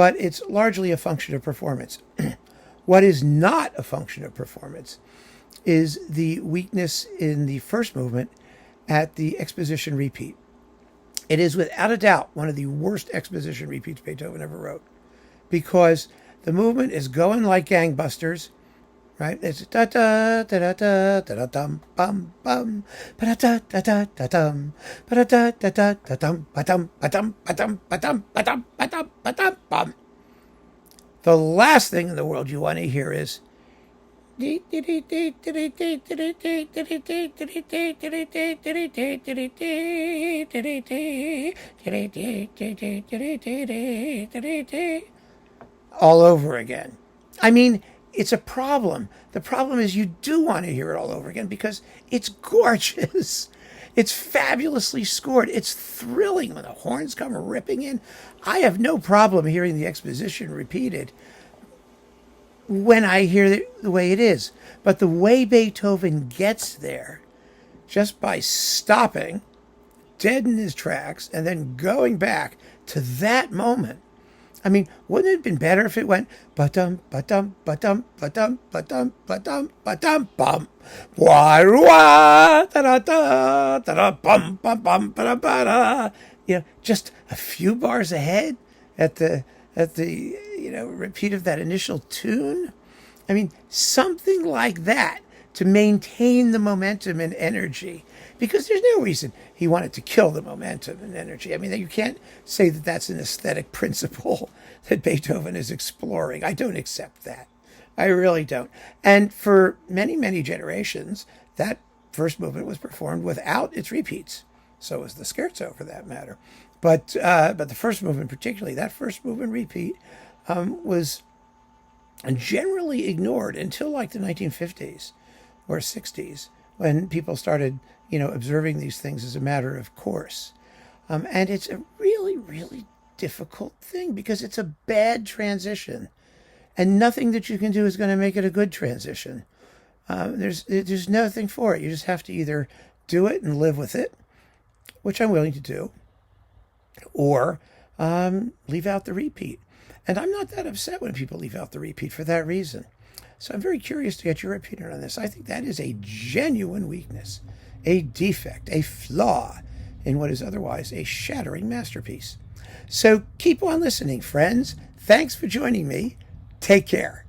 but it's largely a function of performance. What is not a function of performance is the weakness in the first movement at the exposition repeat. It is without a doubt one of the worst exposition repeats Beethoven ever wrote, because the movement is going like gangbusters, right? It's da da da da da da dum bum bum ba da da da da dum ba da da da da dum ba dum ba dum ba dum ba dum ba dum ba dum ba dum bum. The last thing in the world you want to hear is all over again. I mean, it's a problem. The problem is you do want to hear it all over again because it's gorgeous. It's fabulously scored. It's thrilling when the horns come ripping in. I have no problem hearing the exposition repeated when I hear it the way it is. But the way Beethoven gets there, just by stopping dead in his tracks and then going back to that moment. I mean, wouldn't it have been better if it went ba-dum, ba-dum, ba-dum, ba-dum, ba-dum, ba-dum, ba-dum, bum, wah, da-da-da, da-da, bum, bum, bum, ba-da, ba-da. You know, just a few bars ahead at the repeat of that initial tune. I mean, something like that to maintain the momentum and energy, because there's no reason he wanted to kill the momentum and energy. I mean, you can't say that that's an aesthetic principle that Beethoven is exploring. I don't accept that. I really don't. And for many, many generations, that first movement was performed without its repeats. So was the scherzo, for that matter. But the first movement, particularly, that first movement repeat was generally ignored until like the 1950s or 60s, when people started, observing these things as a matter of course. And it's a really, really difficult thing because it's a bad transition, and nothing that you can do is going to make it a good transition. There's nothing for it. You just have to either do it and live with it, which I'm willing to do, or leave out the repeat. And I'm not that upset when people leave out the repeat for that reason. So I'm very curious to get your opinion on this. I think that is a genuine weakness, a defect, a flaw in what is otherwise a shattering masterpiece. So keep on listening, friends. Thanks for joining me. Take care.